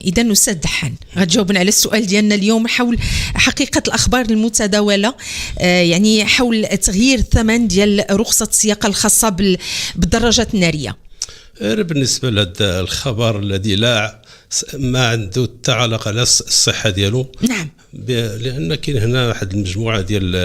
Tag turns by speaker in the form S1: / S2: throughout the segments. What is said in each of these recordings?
S1: إذا أستاذ دحان غتجاوبنا على السؤال ديالنا اليوم حول حقيقة الأخبار المتداولة يعني حول تغيير الثمن ديال رخصة السياقة الخاصة بالدراجات النارية.
S2: بالنسبة لهذا الخبر الذي لا ما عنده حتى علاقة لا الصحة ديالو.
S1: نعم.
S2: لأن كاين هنا واحد المجموعة ديال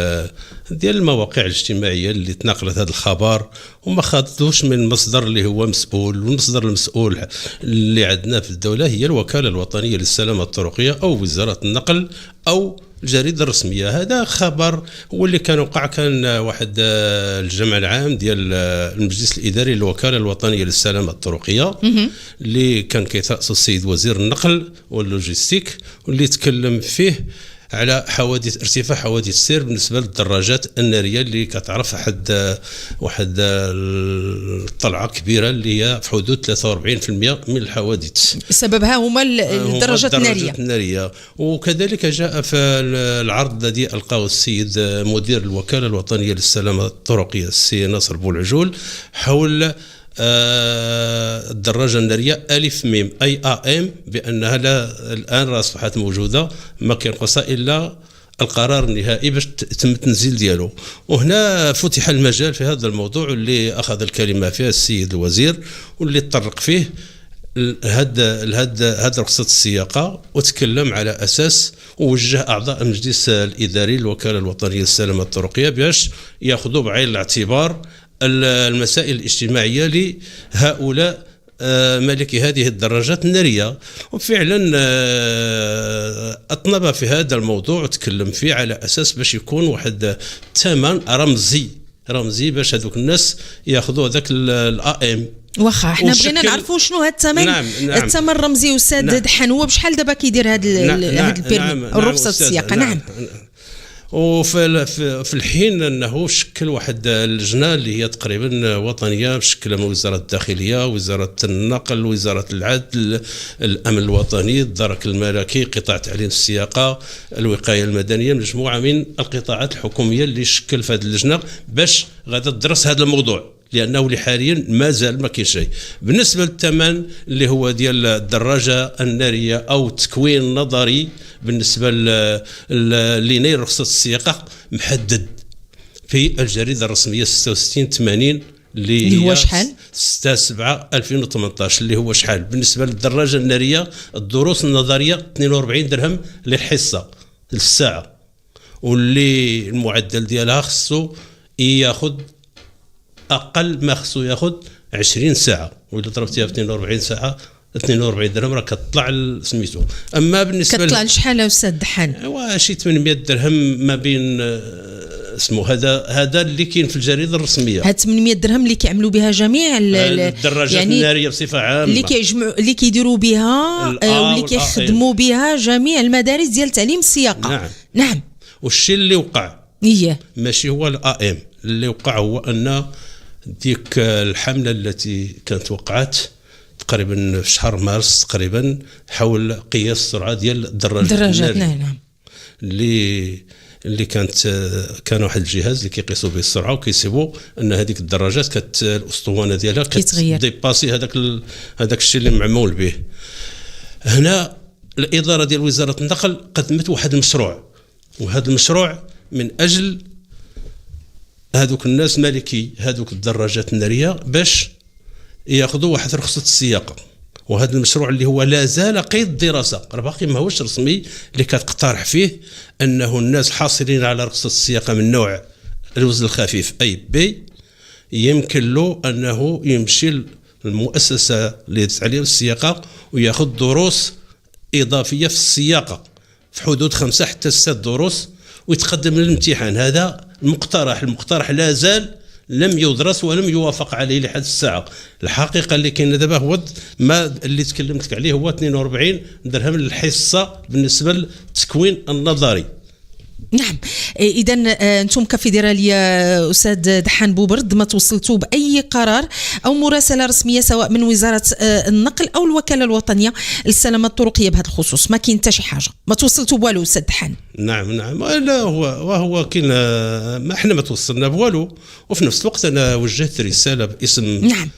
S2: المواقع الاجتماعية اللي تناقلت هذا الخبر وما خاضوش من المصدر اللي هو مسؤول، والمصدر المسؤول اللي عندنا في الدولة هي الوكالة الوطنية للسلامة الطرقية أو وزارة النقل أو الجريدة الرسمية. هذا خبر هو اللي كان وقع، كان واحد الجمع العام ديال المجلس الإداري للوكالة الوطنية للسلامة الطرقية اللي كان كيترأسه السيد وزير النقل واللوجستيك، واللي تكلم فيه على ارتفاع حوادث السير بالنسبه للدراجات الناريه اللي كتعرف واحد الطلعه كبيره اللي هي في حدود 43% من الحوادث
S1: سببها هما الدراجات الناريه.
S2: وكذلك جاء في العرض الذي القاه السيد مدير الوكاله الوطنيه للسلامه الطرقيه السي ناصر بولعجول حول الدراجة النارية ألف ميم أي AM بأنها الآن أصبحت موجودة، ما كينقصها إلا القرار النهائي باش تم التنزيل ديالو. وهنا فتح المجال في هذا الموضوع اللي أخذ الكلمة فيه السيد الوزير واللي تطرق فيه هذا رخصة السياقة، وتكلم على أساس ووجه أعضاء المجلس الإداري للوكالة الوطنية للسلامة الطرقية باش يأخذوا بعين الاعتبار المسائل الاجتماعية لهؤلاء مالكي هذه الدراجات النارية. وفعلا أطنب في هذا الموضوع وتكلم فيه على أساس باش يكون واحد ثمن رمزي باش هذوك الناس ياخذوا هذاك الAM.
S1: واخا احنا بغينا نعرفوا شنو هذا الثمن. نعم. الثمن الرمزي أستاذ دحان هو بشحال دابا كيدير هذا الرخصة السياقة؟ نعم.
S2: وفي الحين انه شكل واحد اللجنه اللي هي تقريبا وطنيه بشكل من وزاره الداخليه، وزاره النقل، وزاره العدل، الامن الوطني، الدرك الملكي، قطاع تعليم السياقه، الوقايه المدنيه، مجموعه من القطاعات الحكوميه اللي شكل في هذه اللجنه باش غادا تدرس هذا الموضوع، لانه حاليا مازال ما كاين شيء. بالنسبه للثمن اللي هو ديال الدراجه الناريه او التكوين النظري بالنسبه لنيل رخصه السياقه محدد في الجريده الرسميه 66/80 اللي
S1: هو شحال
S2: 6/7/2018 اللي هو شحال. بالنسبه للدراجه الناريه الدروس النظريه 42 درهم للحصه للساعه، واللي المعدل ديالها خصو ياخذ اقل ما خصو ياخذ 20 ساعه، واذا ضربتيها في 42 ساعه 42 درهم راه كتطلع سميتو. اما بالنسبه
S1: كتطلع لشحال استاذ دحان؟
S2: شي 800 درهم ما بين اسمه هذا اللي كاين في الجريده الرسميه.
S1: هاد 800 درهم اللي كيعملوا بها جميع
S2: الدراجات يعني الناريه بصفه عامه،
S1: اللي كيجمعوا اللي كيديروا بها واللي كيخدموا بها جميع المدارس ديال تعليم السياقه. نعم.
S2: والشيء اللي وقع
S1: هي
S2: ماشي هو الAM، اللي وقع هو ان ديك الحمله التي كانت وقعت تقريبا في شهر مارس تقريبا حول قياس السرعه ديال الدراجات.
S1: نعم.
S2: اللي كان واحد الجهاز اللي كيقيسوا به السرعه وكيسيبوا ان هذيك الدراجات الاسطوانه ديالها كتديباسي هذاك الشيء اللي معمول به. هنا الاداره ديال وزاره النقل قدمت واحد المشروع، وهذا المشروع من اجل هذوك الناس مالكي هذوك الدراجات الناريه باش ياخذوا واحد رخصه السياقه. وهذا المشروع اللي هو لا زال قيد دراسه، راه باقي ما هوش رسمي، اللي كتقترح فيه انه الناس حاصلين على رخصه السياقه من نوع الوزن الخفيف اي بي يمكن له انه يمشي للمؤسسه لتعليم السياقه وياخذ دروس اضافيه في السياقه في حدود 5 حتى 6 دروس ويتقدم للامتحان. هذا المقترح لا زال لم يدرس ولم يوافق عليه لحد الساعه. الحقيقه اللي كاين دابا هو ما اللي تكلمت عليه هو 42 درهم للحصه بالنسبه للتكوين النظري.
S1: نعم. اذا انتم كفيدراليه استاذ دحان بوبرد ما توصلتوا باي قرار او مراسله رسميه سواء من وزاره النقل او الوكاله الوطنيه للسلامه الطرقيه بهذا الخصوص؟ ما كاين حتى شي حاجه، ما توصلتوا بوالو استاذ دحان؟
S2: نعم لا هو كاين، ما احنا ما توصلنا بوالو. وفي نفس الوقت انا وجهت رساله باسم
S1: نعم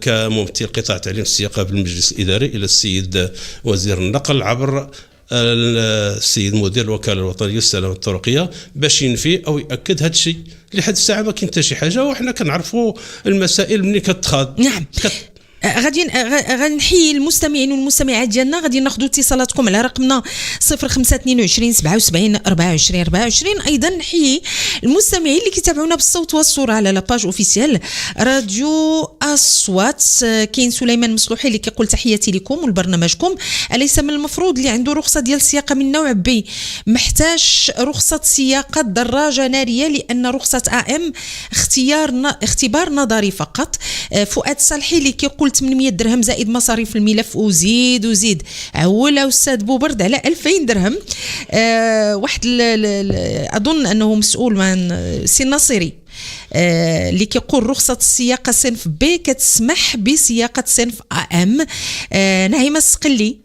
S2: كممثل قطاع تعليم السياقه بالمجلس الاداري الى السيد وزير النقل عبر السيد مدير الوكاله الوطنيه للسلامه الطرقيه باش ينفي او ياكد هذا الشيء. لحد الساعه ما كاين حتى شي حاجه، وحنا كنعرفوا المسائل ملي كتخاض.
S1: نعم. غنحيي المستمعين والمستمعات ديالنا. غادي ناخذوا اتصالاتكم على رقمنا 0522 77 24 24. ايضا نحيي المستمعين اللي كيتابعونا بالصوت والصوره على لاباج اوفيسيال راديو اصوات. كاين سليمان مصلوحي اللي كيقول تحياتي لكم ولبرنامجكم. اليس من المفروض اللي عنده رخصه ديال السياقه من نوع بي محتاج رخصه سياقه دراجه ناريه، لان رخصه AM اختبار نظري فقط. فؤاد صالحي اللي كيقول 800 درهم زائد مصاريف الملف وزيد عولا استاذ بوبرد على 2000 درهم. واحد اظن انه مسؤول من سي ناصري اللي كيقول رخصة السياقة صنف بي كتسمح بسياقة صنف AM. نعيمة السقلي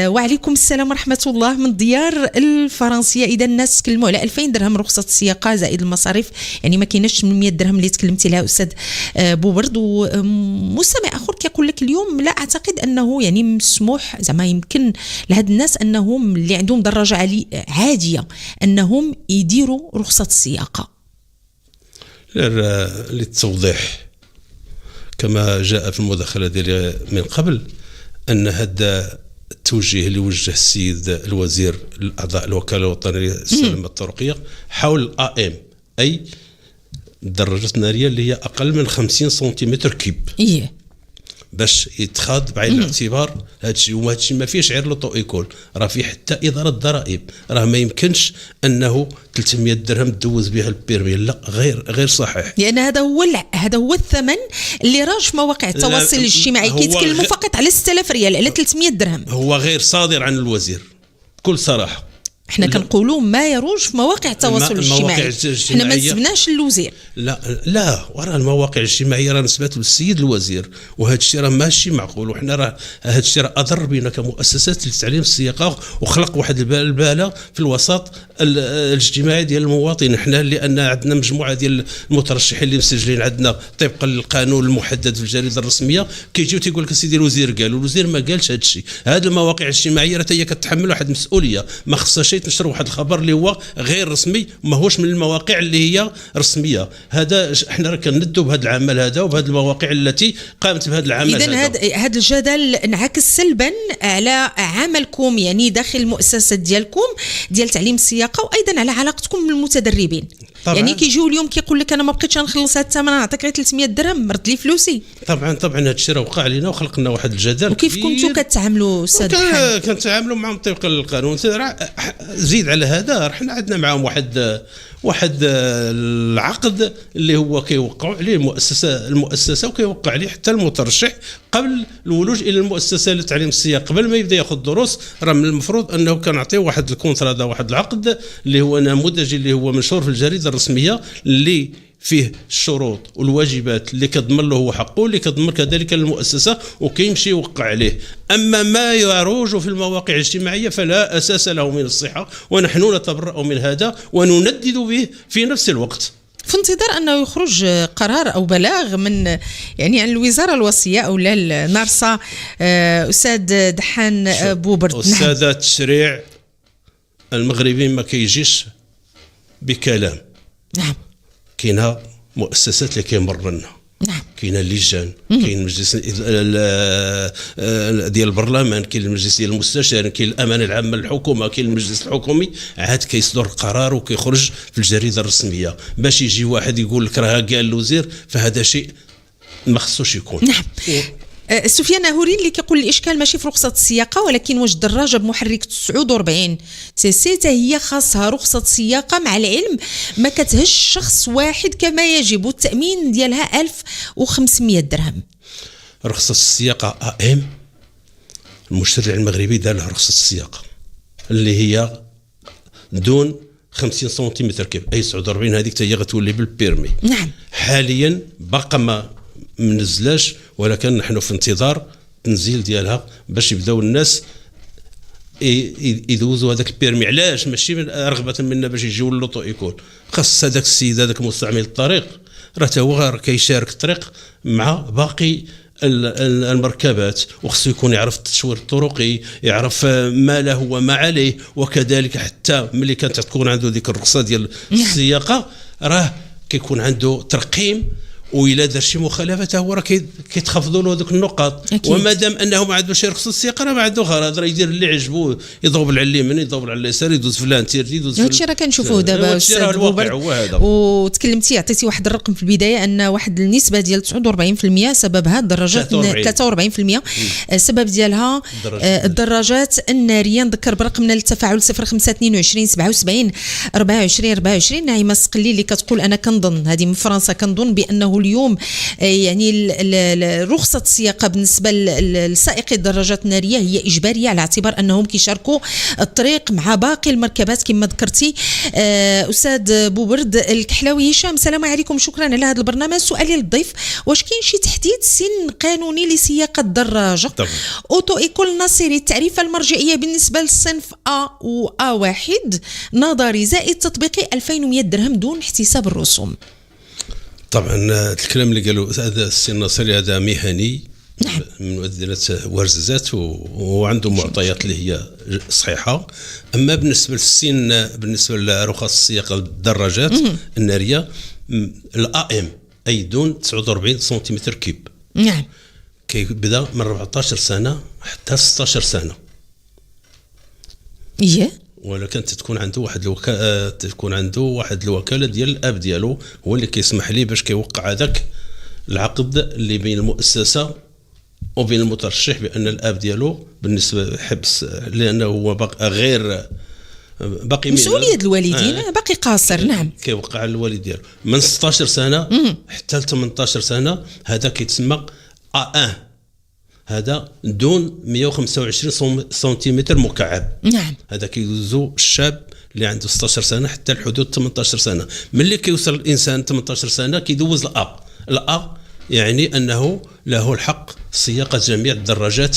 S1: وعليكم السلام ورحمة الله من ديار الفرنسية. إذا الناس تكلموا على 2000 درهم رخصة السياقة زائد المصاريف، يعني ما كايناش 800 درهم اللي تكلمتي لها أستاذ بوبرد. ومستمع آخر كيقول لك اليوم لا أعتقد أنه يعني مسموح زعما يمكن لهاد الناس أنهم اللي عندهم دراجة عادية أنهم يديروا رخصة السياقة.
S2: للتوضيح كما جاء في المداخلة ديالي من قبل أن هذا التوجيه اللي وجه السيد الوزير الأعضاء الوكالة الوطنية للسلامة الطرقية حول AM، أي الدراجات النارية اللي هي أقل من 50 سنتيمتر كيب، باش يتخاض بعين الاعتبار هذا الشيء. وهذا الشيء ما فيهش غير لوطو ايكول، راه فيه حتى اداره الضرائب. راه ما يمكنش انه 300 درهم تدوز بها البيرمي، لا غير صحيح،
S1: لان هذا هو الثمن اللي راج في مواقع التواصل الاجتماعي. كيتكلموا فقط على 6000 ريال على 300 درهم.
S2: هو غير صادر عن الوزير بكل صراحه.
S1: احنا كنقولوا ما يروج في مواقع التواصل الاجتماعي، احنا ما نسبناش للوزير.
S2: لا وراه المواقع الاجتماعيه راه نسبات للسيد الوزير، وهذا الشيء راه ماشي معقول. وحنا راه هذا الشيء راه اضر بنا كمؤسسات لتعليم السياقه، وخلق واحد الباله في الوسط الاجتماعي ديال المواطن. حنا لان عندنا مجموعه ديال المترشحين اللي مسجلين عندنا طبقا للقانون المحدد في الجريده الرسميه، كيجيو تيقول لك سيدي الوزير قال، والوزير ما قالش هذا الشيء. هذه المواقع الاجتماعيه راه هي كتحمل واحد المسؤوليه، ما خصهاش تنشر واحد الخبر اللي هو غير رسمي، ماهوش من المواقع اللي هي رسميه. هذا احنا راه كندوا بهذا العمل هذا وبهذه المواقع التي قامت بهذا العمل.
S1: اذا هذا الجدل انعكس سلبا على عملكم يعني داخل المؤسسات ديالكم ديال تعليم السياقه، وايضا على علاقتكم بالمتدربين. طبعاً. يعني كيجيو اليوم كيقول لك انا ما بقيتش نخلص هذا الثمن، نعطيك غير 300 درهم رد لي فلوسي. طبعا
S2: هذا الشيء راه وقع علينا وخلقنا واحد الجدل.
S1: وكيف كنتوا كتعاملوا استاذ دحان؟
S2: كنتعاملوا معهم طبقا للقانون. زيد على هذا حنا عندنا معهم واحد العقد اللي هو كيوقعوا عليه المؤسسه وكيوقع عليه حتى المترشح قبل الولوج الى المؤسسه لتعليم السياقه. قبل ما يبدا ياخذ دروس راه من المفروض انه كنعطيه واحد الكونترا، هذا واحد العقد اللي هو نموذجي اللي هو منشور في الجريده الرسميه، اللي فيه الشروط والواجبات اللي كضمن له هو حقه، اللي كضمن كذلك للمؤسسه، وكيمشي يوقع عليه. اما ما يروج في المواقع الاجتماعيه فلا اساس له من الصحه، ونحن نتبرأ من هذا وندندد به في نفس الوقت.
S1: في انتظار انه يخرج قرار او بلاغ من يعني عن الوزاره الوصيه او لا النارصه. استاذ دحان بوبرد،
S2: استاذ التشريع المغربي ما كيجيش بكلام.
S1: نعم.
S2: كاينه مؤسسات اللي كيمر لنا.
S1: نعم.
S2: كاينه اللجان، كاين المجلس ديال البرلمان، كاين المجلس ديال المستشار، كاين الامانه العامه للحكومه، كاين المجلس الحكومي، عاد كيصدر قرار وكيخرج في الجريده الرسميه. باش يجي واحد يقول لك راه قال الوزير، فهذا شيء ما خصوش يكون.
S1: نعم. سفيان هورين اللي كيقول الاشكال ماشي في رخصه السياقه، ولكن واش الدراجه بمحرك 49 سي حتى هي خاصها رخصه سياقه، مع العلم ما كتهش شخص واحد كما يجب، والتامين ديالها 1500 درهم.
S2: رخصه السياقه AM المشرع المغربي دار لها رخصه السياقه اللي هي دون 50 سنتيمتر كيب، اي 49 هذيك هي غتولي بالبيرمي.
S1: نعم.
S2: حاليا باقا ما منزلاش، ولكن نحن في انتظار تنزيل ديالها باش يبداو الناس يدوزوا هذاك البيرمي. علاش؟ ماشي رغبه منا باش يجيو اللوطو ايكول، خاص هذاك السيد هذاك مستعمل الطريق راه هو كيشارك الطريق مع باقي المركبات، وخصو يكون يعرف التشوير الطرقي، يعرف ما له وما عليه. وكذلك حتى ملي كانت تكون عنده ديك الرخصه ديال السياقه راه كيكون عنده ترقيم، وإلا دار شي مخالفه هو راه كيتخفضوا له هذوك النقاط. وما دام انه ما عندوش رخصه السياقه راه ما عنده غرض، راه يدير اللي عجبو، يضرب على اليمين يضرب على اليسار، يدوز في الانتير يدوز.
S1: هادشي راه كنشوفوه دابا استاذ بوبرد. وتكلمتي عطيتي واحد الرقم في البدايه ان واحد النسبه ديال 49% سببها الدراجات، 43% السبب ديالها الدراجات الناريه. نذكر برقمنا للتفاعل 0522 77 24 24. نعيمه السقلي اللي كتقول انا كنظن هذه من فرنسا، كنظن بانه اليوم يعني رخصة السياقة بالنسبة لسائقي الدراجات النارية هي إجبارية، على اعتبار أنهم كيشاركوا الطريق مع باقي المركبات كما ذكرتي أستاذ بوبرد. الكحلاوي هشام، السلام عليكم، شكرا على هذا البرنامج. سؤالي للضيف، واش كاين شي تحديد سن قانوني لسياقة الدراجة؟ أوتو إيكول ناصري، التعريفة المرجعية بالنسبة للصنف A و A1 نظري زائد تطبيقي 2100 درهم دون احتساب الرسوم.
S2: طبعا الكلام اللي قالوا هذا السي الناصري هذا مهني. نعم. من مدينة ورزازات وعنده معطيات اللي هي صحيحة. أما بالنسبة للسن، بالنسبة لرخص السياقة للدراجات النارية الAM أي دون 49 سنتيمتر كيب.
S1: نعم.
S2: كيبدا من 14 سنة حتى 16 سنة. ولكن تكون عنده واحد الوكاله ديال الاب ديالو هو اللي كيسمح ليه باش كيوقع هذاك العقد اللي بين المؤسسه وبين المترشح بان الاب ديالو بالنسبه حبس، لانه هو باقي
S1: مسؤوليه الوالدين باقي قاصر. نعم.
S2: كيوقع على الوالد ديالو من 16 سنه حتى ل 18 سنه، هذا كيتسمى A1، هذا دون 125 سنتيمتر مكعب.
S1: نعم.
S2: هذا كيدوزو الشاب اللي عنده 16 سنه حتى لحدود 18 سنه. ملي كيوصل الانسان 18 سنه كيدوز الA يعني انه له الحق سياقه جميع الدراجات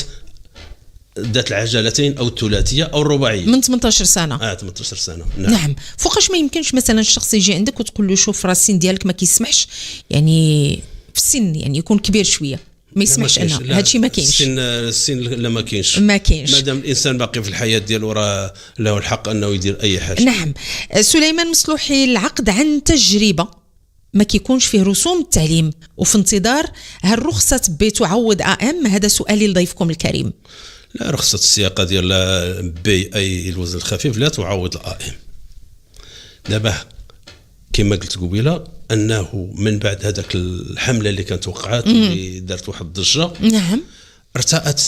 S2: ذات العجلتين او الثلاثيه او الرباعيه
S1: من 18 سنه.
S2: 18 سنه.
S1: نعم. فوقاش ما يمكنش مثلا الشخص يجي عندك وتقول له شوف راه السن ديالك ما كيسمحش، يعني في السن يعني يكون كبير شويه، ما يسمحش انه هذا الشيء ما كاينش.
S2: السن لا ما كاينش مادام الانسان باقي في الحياه ديالو راه له الحق انه يدير اي حاجه.
S1: نعم. سليمان مصلوحي، العقد عن تجربه ما كيكونش فيه رسوم التعليم وفي انتظار هل رخصه بي تعوض AM؟ هذا سؤالي لضيفكم الكريم.
S2: لا، رخصه السياقه ديال بي اي الوزن الخفيف لا تعوض الAM. دابا كما قلت قبيله انه من بعد هذاك الحمله اللي كانت وقعت اللي دارت واحد الضجه،
S1: نعم،
S2: ارتأت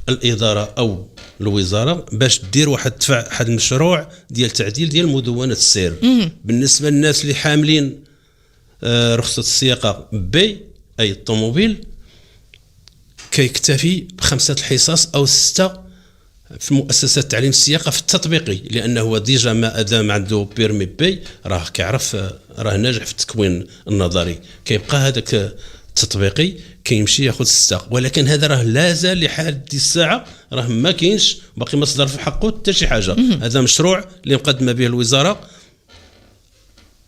S2: الاداره او الوزاره باش دير واحد المشروع ديال تعديل ديال مدونه السير بالنسبه للناس اللي حاملين رخصه السياقه بي اي الطوموبيل. كيكتفي ب5 الحصص او 6 في مؤسسات تعليم السياقه في التطبيقي، لانه هو ديجا ما ادام عنده بيرمي بي راه كيعرف راه ناجح في التكوين النظري. كيبقى هذاك التطبيقي كيمشي ياخذ 6، ولكن هذا راه لازال لحد الساعه راه ما كاينش باقي ما صدر في حقه حتى شي حاجه. هذا مشروع اللي مقدمه به الوزاره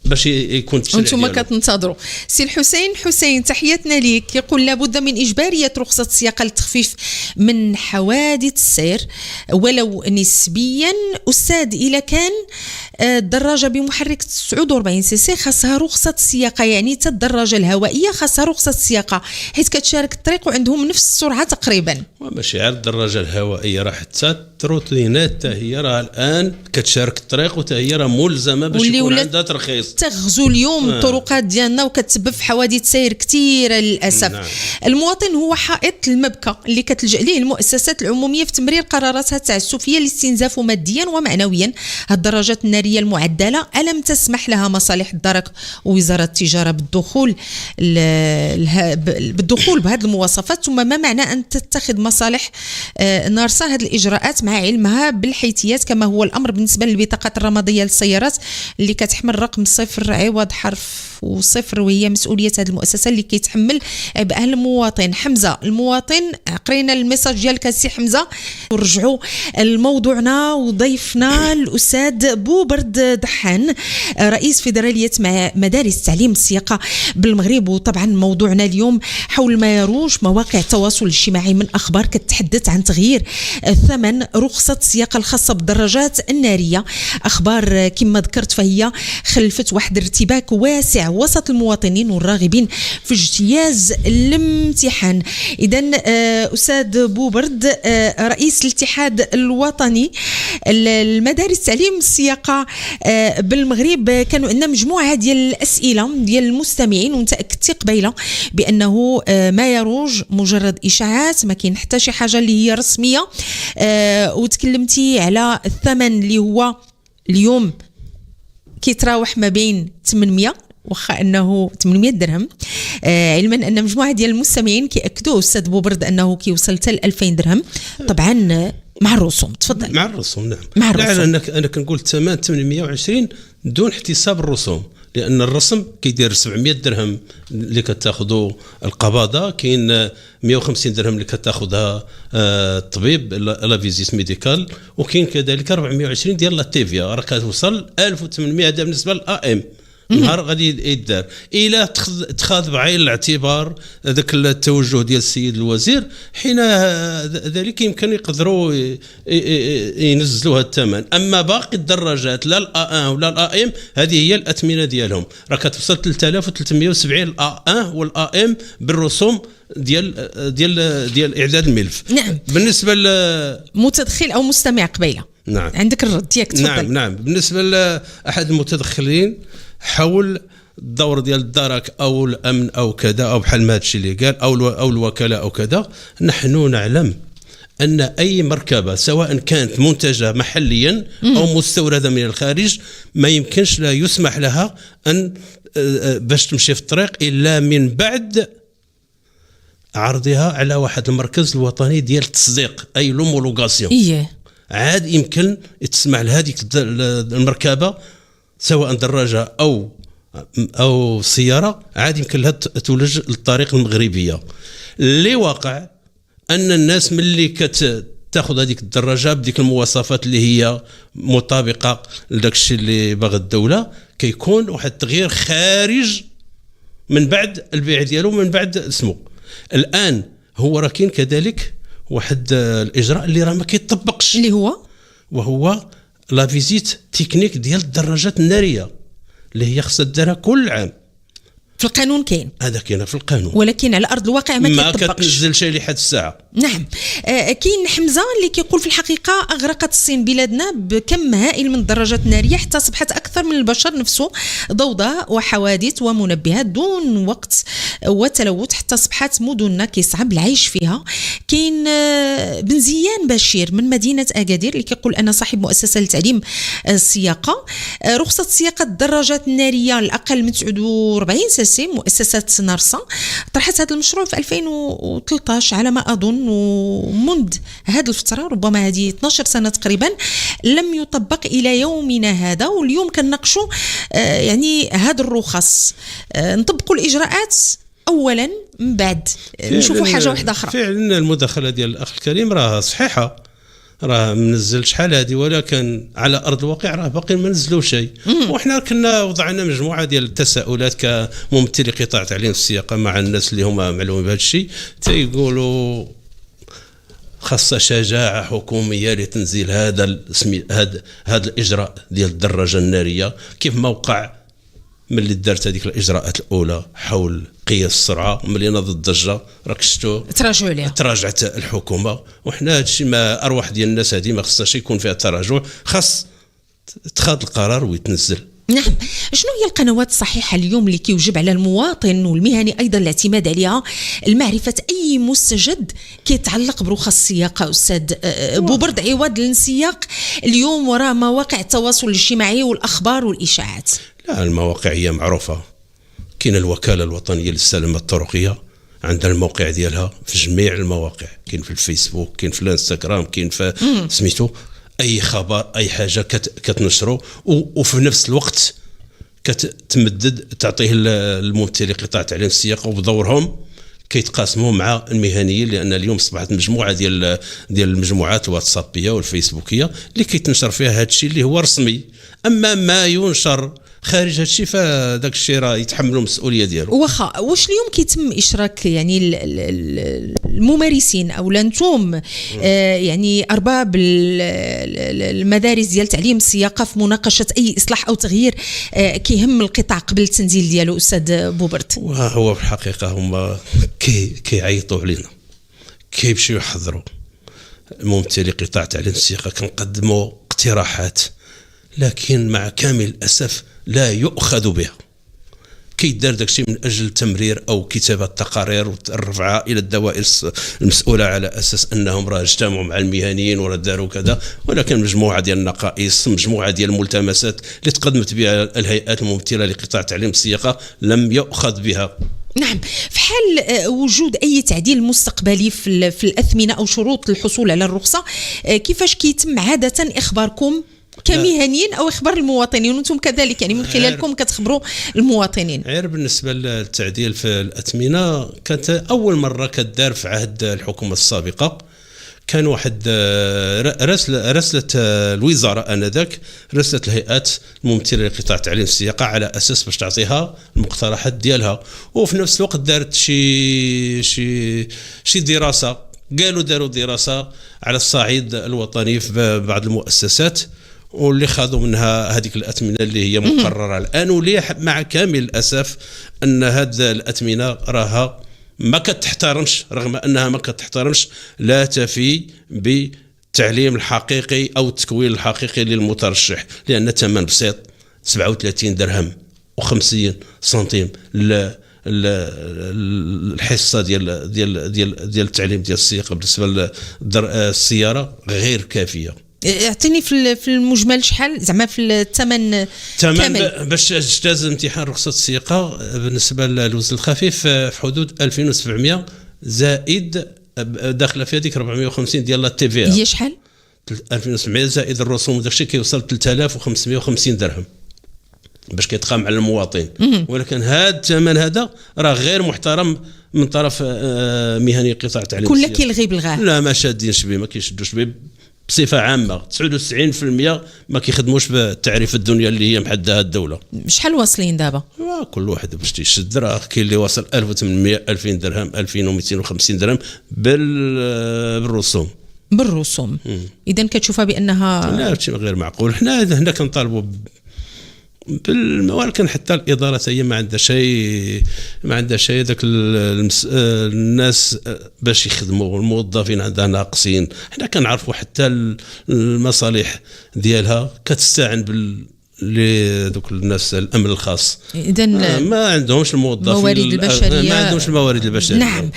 S2: باش يكون التشريع.
S1: انتم كتنتظروا. سي الحسين حسين، تحياتنا ليك. يقول لابد من إجبارية رخصة السياقة للتخفيف من حوادث السير ولو نسبيا. أستاذ، إلا كان الدراجة بمحرك 49 سي خاصها رخصة السياقة، يعني حتى الدراجة الهوائية خاصها رخصة السياقة حيث كتشارك الطريق وعندهم نفس السرعة تقريبا.
S2: وماشي عاد الدراجة الهوائية راه حتى التروتينات حتى هي راه الآن كتشارك الطريق وحتى هي راه ملزمة باش يكون عندها ترخيص.
S1: تغزو اليوم الطرقات ديالنا وكتسبب في حوادث سير كثيره للاسف.
S2: نعم.
S1: المواطن هو حائط المبكى اللي كتلجأ ليه المؤسسات العموميه في تمرير قراراتها التعسفيه لاستنزافه ماديا ومعنويا. الدراجات الناريه النارية المعدلة ألم تسمح لها مصالح الدرك ووزارة التجارة بالدخول بهذه المواصفات؟ ثم ما معنى أن تتخذ مصالح نارسا هذه الإجراءات مع علمها بالحيثيات كما هو الأمر بالنسبة للبطاقات الرمادية للسيارات اللي كتحمل رقم 0 عوض حرف و0، وهي مسؤولية هذه المؤسسة اللي كيتحمل عبء المواطن. حمزة المواطن، قرينا الميساج ديالك سي حمزة. ورجعوا لموضوعنا وضيفنا الأستاذ بوبرد دحان، رئيس فيدرالية مدارس تعليم السياقة بالمغرب. وطبعا موضوعنا اليوم حول ما يروج مواقع التواصل الاجتماعي من أخبار كتحدث عن تغيير ثمن رخصة السياقة الخاصة بالدراجات النارية. أخبار كما ذكرت فهي خلفت واحد ارتباك واسع وسط المواطنين والراغبين في اجتياز الامتحان. إذن أستاذ بوبرد، رئيس الاتحاد الوطني المدارس تعليم السياقة بالمغرب، كانوا عندنا مجموعة ديال الأسئلة ديال المستمعين، وانت أكدتي قبيلة بأنه ما يروج مجرد إشاعات، ما كاين حتى شي حاجة اللي هي رسمية. وتكلمتي على الثمن اللي هو اليوم كيتراوح ما بين 800 واخا انه 800 درهم، علما ان مجموعه ديال المستمعين كياكدوا استاذ بوبرد انه كيوصل حتى ل 2000 درهم، طبعا مع الرسوم. تفضل.
S2: مع الرسوم، نعم.
S1: مع الرسوم.
S2: لا، انا كنقول الثمن 820 دون احتساب الرسوم، لان الرسم كيدير 700 درهم اللي كتاخذوا القباضه، كاين 150 درهم اللي كتاخذها الطبيب لا فيزيت ميديكال، وكاين كذلك 420 ديال لا تيفيا، راه كتوصل 1800. هذا بالنسبه للA ام نهار غادي يدار. الى اتخاذ بعين الاعتبار هذاك التوجه ديال السيد الوزير، حين ذلك يمكن يقدروا ينزلوا هذا الثمن. اما باقي الدراجات لا الA1 ولا الA ام هذه هي الاثمنه ديالهم، راه كتوصل 3370 الA1 والA ام بالرسوم ديال اعداد الملف.
S1: نعم.
S2: بالنسبه
S1: متدخل او مستمع قبيله،
S2: نعم،
S1: عندك الرد ديالك. تفضل.
S2: نعم. بالنسبه لاحد المتدخلين حول الدور ديال الدرك او الامن او كذا، او بحال ما هادشي اللي قال او الوكاله او كذا، نحن نعلم ان اي مركبه سواء كانت منتجه محليا او مستورده من الخارج ما يمكنش، لا يسمح لها ان باش تمشي في الطريق الا من بعد عرضها على واحد المركز الوطني ديال التصديق، اي لومولوغاسيون. عاد يمكن تسمع لهذيك المركبه سواء دراجه او سياره، عاد يمكن لها تولج للطريق المغربيه. اللي واقع ان الناس ملي كتاخذ هذيك الدراجه بديك المواصفات اللي هي مطابقه لداك الشيء اللي باغا الدوله، كيكون واحد التغيير خارج من بعد البيع ديالو، من بعد اسمه. الان هو راه كاين كذلك واحد الاجراء اللي راه ما كيطبقش، اللي وهو لا فيزيت تكنيك ديال الدراجات الناريه اللي هي خصها ديرها كل عام.
S1: في القانون كاين
S2: هذا، كاين في القانون،
S1: ولكن على ارض الواقع ما
S2: كتنزل شيء لحد الساعه.
S1: نعم. كاين حمزه اللي كيقول في الحقيقه اغرقت الصين بلادنا بكم هائل من الدراجات الناريه حتى اصبحت اكثر من البشر نفسه، ضوضاء وحوادث ومنبهات دون وقت وتلوث، حتى اصبحت مدننا كيصعب العيش فيها. كاين بن زيان بشير من مدينه اكادير اللي كيقول انا صاحب مؤسسه لتعليم السياقه، رخصه سياقه الدراجات الناريه الاقل من 49 سنه مؤسسة نارسا طرحت هذا المشروع في 2013 على ما أظن، ومنذ هذه الفترة ربما هذه 12 سنة تقريبا لم يطبق إلى يومنا هذا. واليوم كنناقشوا يعني هذه الرخص، نطبقوا الإجراءات أولا من بعد نشوفوا حاجة واحدة أخرى.
S2: فعلا المداخلة ديال الأخ الكريم راه صحيحة، راه منزل شحال هذه، ولكن على ارض الواقع راه باقي ما نزلوا شيء. وحنا كنا وضعنا مجموعه ديال التساؤلات كممثلي قطاع تعليم السياقه مع الناس اللي هما معلومين بهذا الشيء، تيقولوا خاصة شجاعة حكومية لتنزيل هذا الإجراء ديال الدراجة النارية، كيف ما وقع ملي دارت هذيك الإجراءات الأولى حول قياس السرعة، ملي ناضت الضجة راك شفتوا
S1: تراجعوا عليها،
S2: تراجعت الحكومة. وحنا هادشي ما أرواح ديال الناس هذه ما خصهاش يكون فيها تراجع، خاص اتخاذ القرار ويتنزل
S1: نعم. شنو هي القنوات الصحيحة اليوم اللي كيوجب على المواطن والمهني أيضا الاعتماد عليها لمعرفة أي مستجد كيتعلق برخص السياقة أستاذ بوبرد، عوض الانسياق اليوم وراء مواقع التواصل الاجتماعي والأخبار والإشاعات؟
S2: لا، المواقع هي معروفة. كاين الوكالة الوطنية للسلامة الطرقية، عندها الموقع ديالها في جميع المواقع، كاين في الفيسبوك، كاين في الانستغرام، كاين في سميتو اي خبر اي حاجه كتنشروا، وفي نفس الوقت كتمدد تعطيه الممثلي قطاع تعليم السياقه وبدورهم كيتقاسموا مع المهنيين، لان اليوم اصبحت مجموعه ديال المجموعات الواتسابيه والفيسبوكيه اللي كيتنشر فيها هذا الشيء اللي هو رسمي. اما ما ينشر خارج هذا الشيء فداك الشيء راه يتحملوا المسؤوليه ديالو.
S1: واخا واش اليوم كيتم اشراك يعني الممارسين او انتم يعني ارباب المدارس ديال تعليم السياقه في مناقشه اي اصلاح او تغيير كيهم القطاع قبل التنزيل ديالو استاذ بوبرت؟
S2: هو في الحقيقه هما كيعيطوا علينا، كيمشيو يحضروا ممثلي قطاع تعليم السياقه، كنقدموا اقتراحات لكن مع كامل الاسف لا يؤخذ بها. كيدار داكشي من اجل تمرير او كتابه تقارير والرفعه الى الدوائر المسؤوله على اساس انهم راه اجتمعوا مع المهنيين وراه داروا كذا، ولكن مجموعه ديال النقائص، مجموعه ديال الملتمسات اللي تقدمت بها الهيئات الممثله لقطاع تعليم السياقه لم يؤخذ بها.
S1: نعم. في حال وجود أي تعديل مستقبلي في الأثمنة أو شروط الحصول على الرخصة، كيفاش كيتم عادة إخباركم كمهنيين أو إخبار المواطنين وأنتم كذلك يعني من خلالكم كتخبروا المواطنين؟
S2: غير بالنسبة للتعديل في الأثمنة كانت أول مرة كدار في عهد الحكومة السابقة. كان واحد رسلت الوزارة آنذاك، رسلت الهيئات الممثلة لقطاع تعليم السياقة على أساس باش تعطيها المقترحات ديالها، وفي نفس الوقت دارت شي دراسة. قالوا داروا دراسة على الصعيد الوطني في بعض المؤسسات واللي خاضوا منها هذيك الأثمنة اللي هي مقررة الآن، واللي مع كامل الأسف أن هذه الأثمنة راها ما كتحترمش، رغم أنها ما كتحترمش لا تفي بالتعليم الحقيقي أو التكوين الحقيقي للمترشح، لأن ثمن بسيط 37 درهم و50 سنتيم الحصة ديال التعليم ديال السياقة بالنسبة للسيارة غير كافية.
S1: اعطيني في المجمل شحال زعما في الثمن كامل
S2: باش اجتاز امتحان رخصة السياقة بالنسبة للوزن الخفيف في حدود 2700 زائد داخله في هذيك 450 ديال التي في.
S1: هي شحال؟
S2: 2700 زائد الرسوم وداكشي كيوصل 3550 درهم باش كيتقام على المواطن. ولكن هذا الثمن هذا راه غير محترم من طرف مهني قطاع تعليم
S1: السياقة. كل كيلغي بالغاه.
S2: لا ما شادينش به، ما كيشدوش به بصفة عامة. 99% ما كيخدموش بالتعريف الدنيا اللي هي محددها الدولة.
S1: شحال واصلين دابا؟
S2: كل واحد باش تيشد راه كاين اللي واصل 1800 2000 درهم 2250 درهم بالرسوم. اذا كتشوفها بانها لا شيء غير معقول. حنا هنا كنطالبوا ولكن حتى الإدارة هي ما عندها شيء داك الناس باش يخدموا، الموظفين عندها ناقصين. حنا كنعرفوا حتى المصالح ديالها كتستعن دوك الناس الامن الخاص.
S1: اذا
S2: ما عندهمش الموظفين، ما عندهمش الموارد البشريه.
S1: نعم.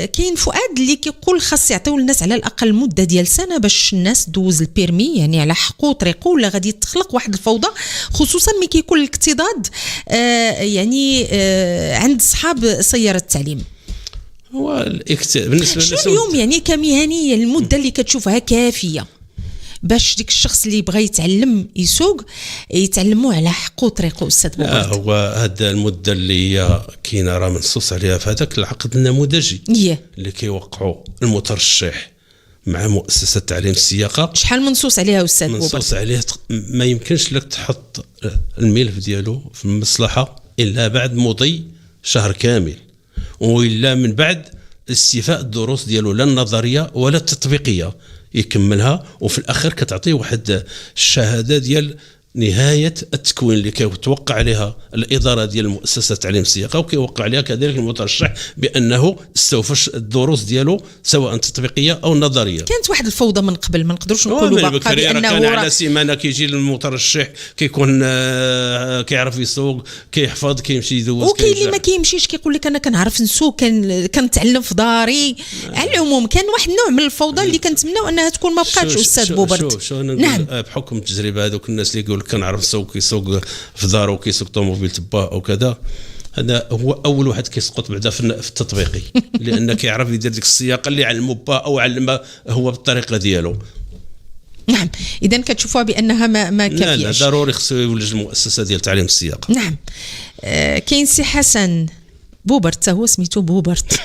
S1: كاين فؤاد اللي كيقول خاص يعطيو الناس على الاقل مده ديال سنه باش الناس تدوز البيرمي، يعني على حقو طريقو، ولا غادي تخلق واحد الفوضى خصوصا ملي كيكون الاكتضاد يعني عند اصحاب سياره التعليم.
S2: هو بالنسبه
S1: شنو اليوم يعني كمهني المده اللي كتشوفها كافيه باش ديك الشخص اللي بغى يسوق يتعلموا على حقه وطريقه استاذ بوبرت؟
S2: هو هذا المده اللي هي كاينه راه منصوص عليها في هذاك العقد النموذجي اللي كيوقعوا المترشح مع مؤسسه تعليم السياقه.
S1: شحال منصوص عليها استاذ بوبرت؟
S2: منصوص عليه ما يمكنش لك تحط الملف ديالو في المصلحه الا بعد مضي شهر كامل، وإلا من بعد استيفاء الدروس ديالو لا النظريه ولا التطبيقيه يكملها، وفي الاخر كتعطيه واحد الشهاده ديال نهايه التكوين اللي كيتوقع عليها الاداره ديال المؤسسه التعليم السياقه، وكيوقع عليها كذلك المترشح بانه استوفى الدروس ديالو سواء تطبيقيه او نظريه.
S1: كانت واحد الفوضى من قبل، ما نقدروش نقولوا بقى
S2: بانه كان على سيمانه كيجي المترشح كيكون كيعرف يسوق، كيحفظ، كيمشي يدوز،
S1: وكاين اللي ما كيمشيش كيقول لك انا كنعرف نسوق، كنتعلم في داري. على العموم كان واحد النوع من الفوضى اللي كنتمناو انها تكون ما بقاتش. استاذ بوبرت،
S2: نعم، بحكم التجربه هذوك الناس اللي يقول لك كنعرف نسوق، كيسوق في دارو وكيسوق طوموبيل تباه او كذا، هذا هو اول واحد كيسقط بعدا في التطبيقي لان كيعرف يدير ديك السياقه اللي علمو با او علمها هو بالطريقه ديالو.
S1: نعم، اذا كتشوفوها بانها ما كافياش.
S2: لا ضروري خصو يولج المؤسسه ديال تعليم السياقه.
S1: نعم. كاين سي حسن بوبرت، هو سميتو بوبرت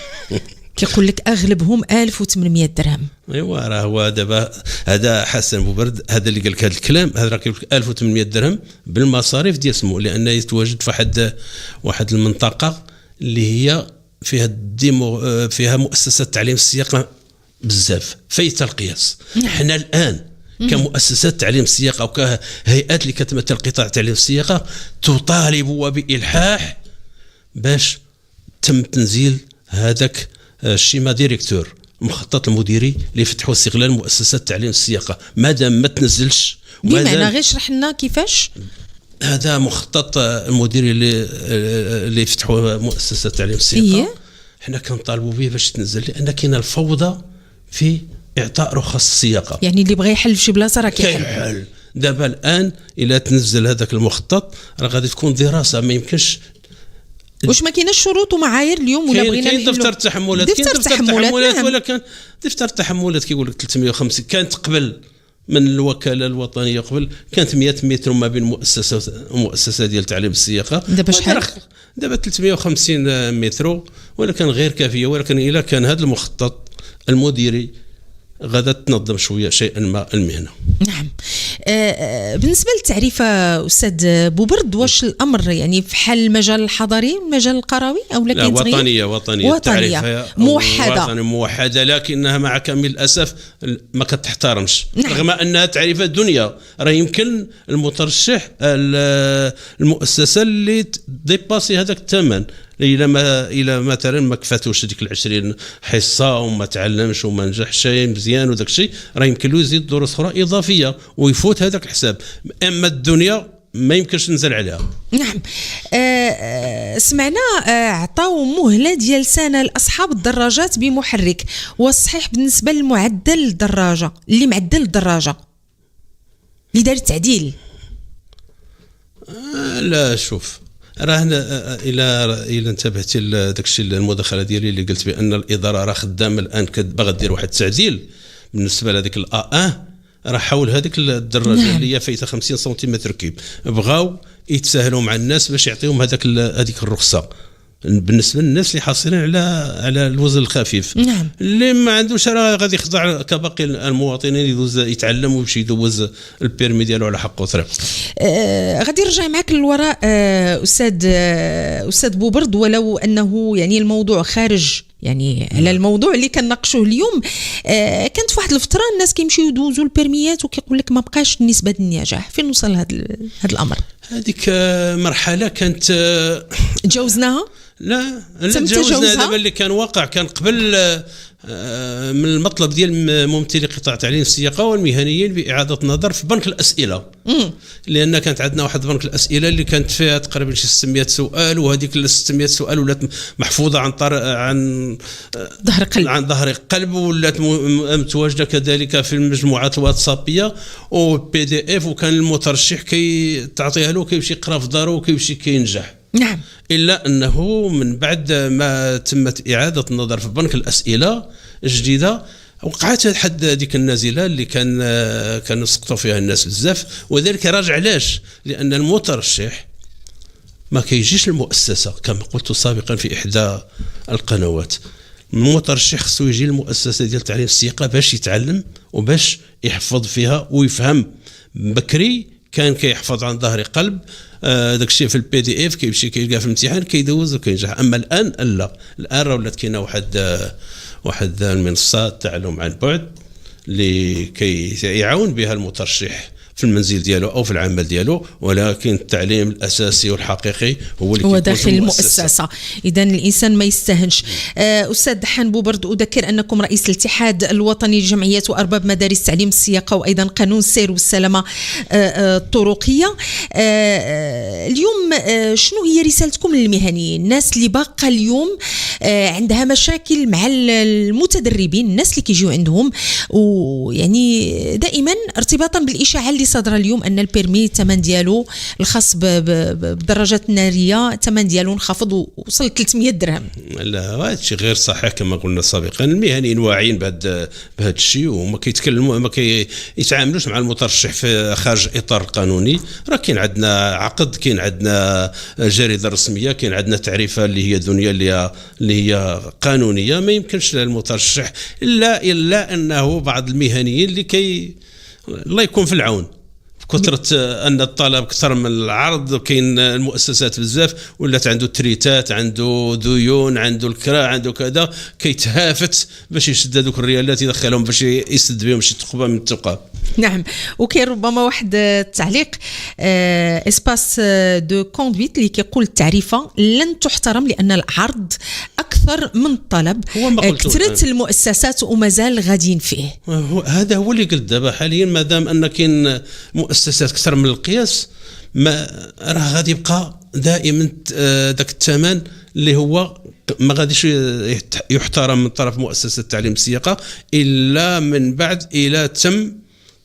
S1: كيقول لك اغلبهم 1800 درهم.
S2: ايوا راه هو دابا هذا حسن بوبرد، هذا اللي قال لك هذا الكلام، هذا راه كيقول لك 1800 درهم بالمصاريف ديال سمو، لانه يتواجد في واحد المنطقه اللي هي فيها مؤسسه تعليم السياقه بزاف فايته القياس. حنا الان كمؤسسات تعليم السياقه وكهيئات اللي كتمثل قطاع تعليم السياقه تطالب وبالحاح باش تم تنزيل هذاك الشيما ديريكتور، المخطط المديري اللي يفتحوا استغلال مؤسسات التعليم السياقه. مادام ما تنزلش،
S1: بمعنى غير شرح لنا كيفاش
S2: هذا مخطط المديري اللي يفتحوا مؤسسات التعليم السياقه. حنا كنطالبوا به باش تنزل، لان كاينه الفوضى في اعطاء رخص السياقه.
S1: يعني اللي بغى يحل في شي بلاصه راه
S2: كيحل. دابا الان الى تنزل هذاك المخطط راه غادي تكون دراسه، ما يمكنش.
S1: واش ما كايناش شروط ومعايير اليوم ولا بغينا
S2: نحلوا؟ كاين دفتر التحملات،
S1: نعم.
S2: ولا كان دفتر التحملات كيقول لك 350. كانت قبل من الوكاله الوطنيه، قبل كانت 100 متر ما بين مؤسسه ديال تعليم السياقه.
S1: دابا شحال؟
S2: دابا 350 متر، ولا كان غير كافيه. ولكن الا كان هذا المخطط المديري غادا تنظم شويه شيئا ما المهنه.
S1: نعم. بالنسبه للتعريفه استاذ بوبرد، واش الامر يعني في حال المجال الحضري والمجال القروي او
S2: لا وطنيه
S1: موحده،
S2: لكنها مع كامل الاسف ما كتحترمش.
S1: نعم.
S2: رغم انها تعريفات دنيا، راه يمكن المترشح المؤسسه اللي ديباسي هذاك الثمن، الى مثلا ما كفاتوش ديك 20 حصه وما تعلمش وما نجحش مزيان وداك الشيء، راه يمكن له يزيد دروس اخرى اضافيه ويفوت هذاك الحساب. اما الدنيا ما يمكنش ننزل عليها.
S1: نعم. سمعنا عطاو مهله ديال سنه لاصحاب الدراجات بمحرك، والصحيح بالنسبه للمعدل الدراجه اللي معدل الدراجه اللي دار التعديل؟
S2: لا شوف، راه الى انتبهتي لداك الشيء المداخله ديالي اللي قلت بان الاداره راه خدامه الان باغا دير واحد التعديل بالنسبه لهذيك راه حول هذيك الدراجه. نعم. اللي هي فايته 50 سنتيمتر كيب، بغاو يتساهلوا مع الناس باش يعطيهم هذيك الرخصه بالنسبه للناس اللي حاصلين على الوزن الخفيف.
S1: نعم.
S2: اللي ما عندوش راه غادي يخضع كباقي المواطنين، يدوز يتعلم ويمشي يدوز البيرمي ديالو على حق وطريق.
S1: غادي نرجع معك للوراء استاذ بوبرد، ولو انه يعني الموضوع خارج يعني على الموضوع اللي كنناقشوه اليوم. كانت في واحد الفتره الناس كيمشيو يدوزوا البيرميات وكيقول لك ما بقاش نسبه النجاح. فين وصل هذا الامر؟ هذيك
S2: مرحله كانت
S1: تجاوزناها؟
S2: لا تجاوزنا. دابا اللي كان واقع كان قبل من المطلب ديال ممثلي قطاع تعليم السياقه والمهنيين باعاده النظر في بنك الاسئله. لان كانت عندنا واحد بنك الاسئله اللي كانت فيها تقريبا شي 600 سؤال، وهذيك ال 600 سؤال ولات محفوظه عن ظهر قلب، ولات متواجده كذلك في المجموعات الواتسابيه وبي دي اف، وكان المترشح تعطيها له كيمشي يقرا في دارو وكيمشي كينجح.
S1: نعم.
S2: إلا أنه من بعد ما تمت إعادة النظر في بنك الأسئلة الجديدة وقعت حد ديك النازلة اللي كان سقطوا فيها الناس بزاف. وذلك راجع علاش؟ لأن المترشح ما كيجيش المؤسسة كما قلت سابقا في إحدى القنوات. المترشح خصو يجي المؤسسة ديال تعليم السياقة باش يتعلم وباش يحفظ فيها ويفهم. بكري كان كيحفظ عن ظهر قلب داك الشيء في البي دي اف، كيمشي كيلقى في الامتحان كيدوز وكينجح. اما الان لا، الان راه ولات كاينه واحد المنصات التعلم عن بعد اللي كيعاون بها المترشح في المنزل ديالو او في العمل ديالو، ولكن التعليم الاساسي والحقيقي هو اللي
S1: هو داخل المؤسسه. اذا الانسان ما يستهنش. استاذ حنبو، برضو اذكر انكم رئيس الاتحاد الوطني لجمعيات وارباب مدارس تعليم السياقه، وايضا قانون السير والسلامه الطرقيه. اليوم شنو هي رسالتكم للمهنيين، الناس اللي باقه اليوم عندها مشاكل مع المتدربين، الناس اللي كيجيو عندهم، ويعني دائما ارتباطا بالاشاعه اللي صدر اليوم ان البيرمي الثمن ديالو الخاص بالدراجات الناريه الثمن ديالو انخفض ووصل 300 درهم؟
S2: لا، هذا الشيء غير صحيح. كما قلنا سابقا المهنيين واعيين بهذا الشيء، وما كيتكلموا ما كيتعاملوش مع المترشح في خارج الاطار القانوني. راه كاين عندنا عقد، كاين عندنا جريده رسميه، كاين عندنا تعريفه اللي هي دنيا اللي هي قانونيه. ما يمكنش للمترشح الا انه بعض المهنيين اللي الله يكون في العون، كثرة أن الطلب أكثر من العرض، وكاين المؤسسات بزاف ولات عنده تريتات، عنده ديون، عنده الكراء، عنده كذا، كيتهافت باش يشد هذوك الريالات يدخلهم باش يسد بهم شي تقبه من التقاب.
S1: نعم. وكاين ربما واحد التعليق اسباس دو كوندويت اللي كيقول التعريفه لن تحترم لان العرض اكثر من الطلب، كثرت المؤسسات ومازال غاديين فيه.
S2: هذا هو اللي قلت دابا حاليا، ما دام ان كاين مؤسسات اكثر من القياس، ما راه غادي يبقى دائما ذاك الثمن اللي هو ما غاديش يحترم من طرف مؤسسه تعليم السياقه الا من بعد الى تم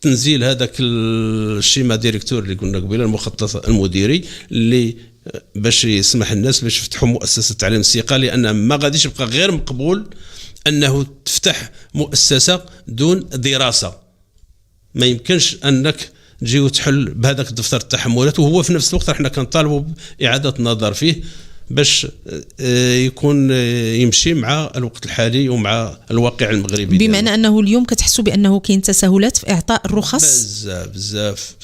S2: تنزيل هذاك الشيما ديريكتور اللي قلنا قبيله، المخطط المديري اللي باش يسمح الناس باش يفتحوا مؤسسه تعليم السياقه. لان ما غاديش يبقى غير مقبول انه تفتح مؤسسه دون دراسه. ما يمكنش انك تجي وتحل بهذاك دفتر التحملات، وهو في نفس الوقت احنا كنطالبوا باعاده النظر فيه باش يكون يمشي مع الوقت الحالي ومع الواقع المغربي.
S1: بمعنى انه اليوم كتحسوا بانه كاين تساهلات في اعطاء الرخص
S2: بزاف،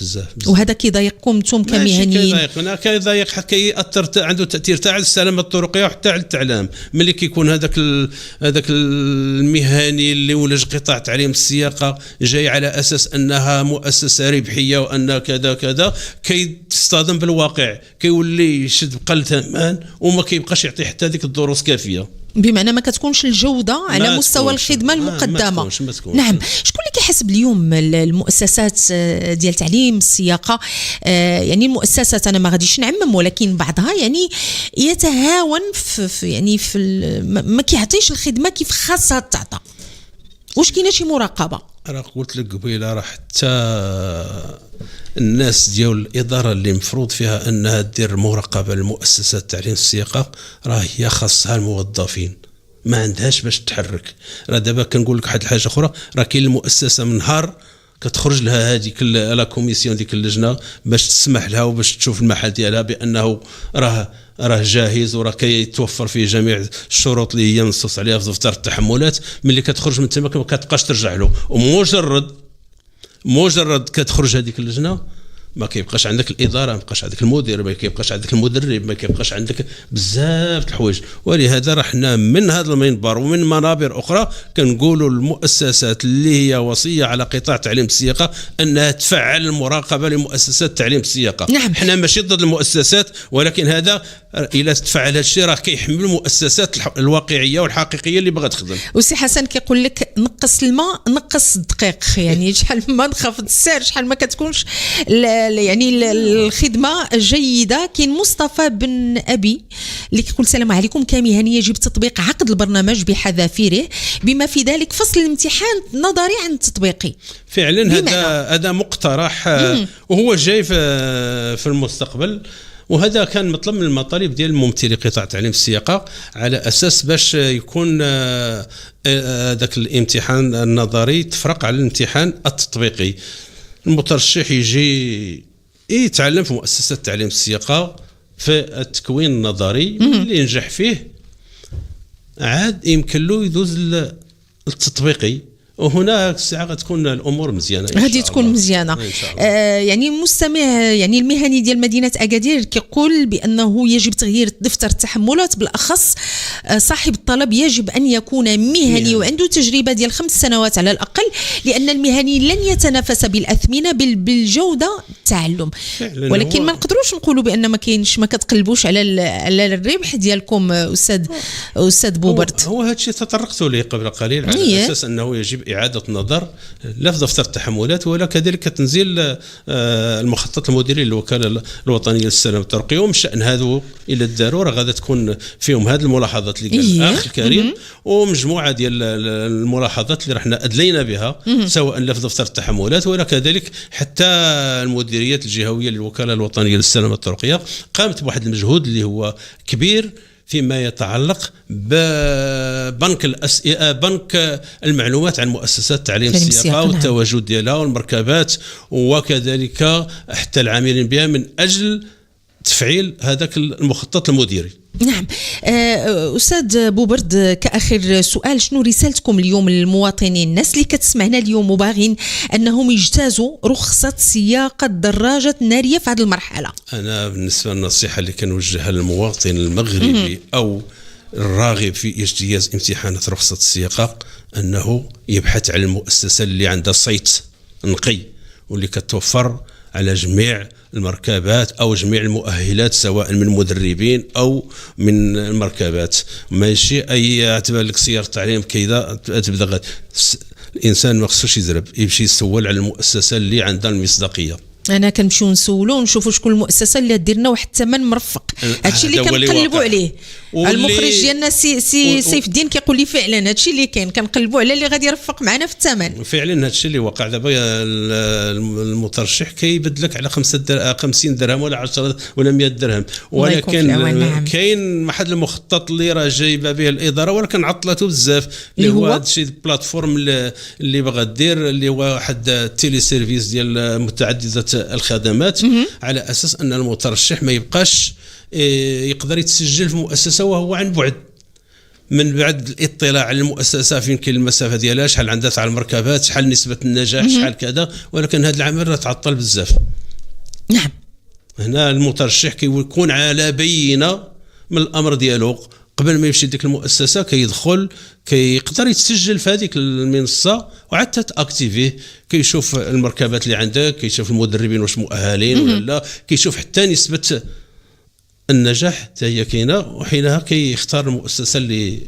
S1: وهذا كيضايقكم انتم كمهنيين؟
S2: كيضايق حتى ياثر، عنده تاثير تاع السلامه الطرقيه وحتى على التعليم. ملي كيكون هذاك المهني اللي ولج قطاع تعليم السياقه جاي على اساس انها مؤسسه ربحيه وان كذا كذا، كيصطدم بالواقع، كيولي يشد بقل ثمن وما كيبقاش يعطي حتى ديك الدروس كافيه.
S1: بمعنى ما كتكونش الجوده على مستوى الخدمه المقدمه.
S2: ما تكونش.
S1: نعم. شكون اللي كيحسب اليوم المؤسسات ديال تعليم السياقه؟ يعني المؤسسات انا ما غاديش نعمم، ولكن بعضها يعني يتهاون في ما كيعطيش الخدمه كيف خاصها تعطى. واش كاينه شي مراقبه؟
S2: راه قلت لك قبيله، راه حتى الناس ديال الاداره اللي مفروض فيها انها دير مراقبه لمؤسسات تعليم السياقه راه هي خاصها الموظفين، ما عندهاش باش تحرك. راه دابا كنقول لك واحد الحاجه اخرى، راه كاين المؤسسه من نهار كتخرج لها هذيك لا كوميسيون ديك اللجنه باش تسمح لها وباش تشوف المحل ديالها بانه راه جاهز وراه كيتوفر فيه جميع الشروط اللي هي منصوص عليها في دفتر التحملات. ملي كتخرج من تما ما كتبقاش ترجع له، ومجرد كتخرج هذيك اللجنه ما كيبقاش عندك الاداره، ما كيبقاش عندك المدير، ما كيبقاش عندك المدرب، ما كيبقاش عندك بزاف الحوايج. ولهذا راه حنا من هذا المنبر ومن منابر اخرى كنقولوا للمؤسسات اللي هي وصيه على قطاع تعليم السياقه انها تفعل المراقبه لمؤسسات تعليم السياقه.
S1: نعم.
S2: حنا ماشي ضد المؤسسات، ولكن هذا الى تفعل هذا الشيء راه كيحمل المؤسسات الواقعيه والحقيقيه اللي باغا تخدم.
S1: وسي حسن كيقول لك نقص الماء نقص الدقيق، يعني شحال ما نخفض السعر شحال ما كتكونش يعني الخدمه جيده. كاين مصطفى بن ابي اللي كيقول السلام عليكم، كمهني يجب تطبيق عقد البرنامج بحذافيره بما في ذلك فصل الامتحان النظري عن التطبيقي.
S2: فعلا هذا مقترح وهو جاي في المستقبل، وهذا كان مطلب من المطالب ديال ممثلي قطاع تعليم السياقه على اساس باش يكون ذاك الامتحان النظري تفرق على الامتحان التطبيقي. المترشح يجي يتعلم في مؤسسة تعليم السياقة في التكوين النظري، اللي ينجح فيه عاد يمكن له يدوز التطبيقي وهنا الساعه غتكون الامور مزيانه
S1: غادي تكون مزيانه. يعني مستمع يعني المهني ديال مدينه اكادير كيقول بانه يجب تغيير دفتر التحملات، بالاخص صاحب الطلب يجب ان يكون مهني وعنده تجربه ديال 5 سنوات على الاقل، لان المهني لن يتنافس بالاثمنه بالجوده التعلم. ولكن ما نقدروش نقولوا بان ما كاينش، ما كتقلبوش على الربح ديالكم استاذ بوبرد.
S2: هو هذا الشيء تطرقت له قبل قليل على اساس انه يجب إعادة النظر لا في دفتر التحملات ولا كذلك تنزيل المخطط المديري للوكالة الوطنية للسلامة الترقية. ومن شأن هذا إلى الضرورة غادي تكون فيهم هذه الملاحظات اللي قال الأخ الكريم ومجموعة ديال الملاحظات اللي رحنا أدلينا بها سواء لا في دفتر التحملات ولا كذلك حتى المديريات الجهوية للوكالة الوطنية للسلامة الترقية قامت بواحد المجهود اللي هو كبير فيما يتعلق ببنك بنك المعلومات عن مؤسسات التعليم السياقة والتواجد ديالها والمركبات وكذلك حتى العاملين بها من أجل تفعيل هذاك المخطط المديري.
S1: نعم. أستاذ بوبرد، كآخر سؤال، شنو رسالتكم اليوم للمواطنين، الناس اللي كتسمعنا اليوم وباغين أنهم يجتازوا رخصة سياقة الدراجة النارية في هذه المرحلة؟
S2: أنا بالنسبة للنصيحة اللي كنوجهها للمواطن المغربي أو الراغب في اجتياز امتحانات رخصة السياقة أنه يبحث عن المؤسسة اللي عندها صيت نقي واللي كتوفر على جميع المركبات أو جميع المؤهلات سواء من مدربين أو من المركبات. ماشي أي اعتبار لك سيارة تعليم كذا تبدأ الإنسان ما خصوش يزرب، يمشي يسول على المؤسسة اللي عندها المصداقية.
S1: انا كنمشيو نسولو ونشوفوا شكون المؤسسه اللي دير لنا واحد الثمن مرفق. هادشي اللي كنقلبوا عليه. المخرج ديالنا سيف الدين كيقول لي فعلا هادشي اللي كاين، كنقلبوا على اللي غادي يرفق معنا في الثمن.
S2: فعلا هادشي اللي وقع دابا. المترشح كيبدلك على 50 درهم ولا 10 ولا 100 درهم، ولكن كاين واحد المخطط اللي راه جايبه به الاداره ولكن عطلته بزاف اللي هو هادشي البلاتفورم اللي باغا دير اللي هو واحد التيلي سيرفيس ديال متعدده الخدمات على أساس أن المترشح ما يبقاش يقدر يتسجل في مؤسسة وهو عن بعد. من بعد الاطلاع على المؤسسة فين كاين المسافة ديالها، شحال عندها تاع المركبات، شحال نسبة النجاح، شحال كذا، ولكن هذا العمل راه تعطل بزاف.
S1: نعم.
S2: هنا المترشح كيكون على بينة من الأمر ديالو قبل ما يمشي ديك المؤسسة، كيدخل كيقدر يتسجل في هذيك المنصة وعاد تاكتيفيه، كيشوف المركبات اللي عندك، كيشوف المدربين واش مؤهلين ولا لا، كيشوف حتى نسبة النجاح حتى هي كاينه، وحينها كيختار المؤسسة اللي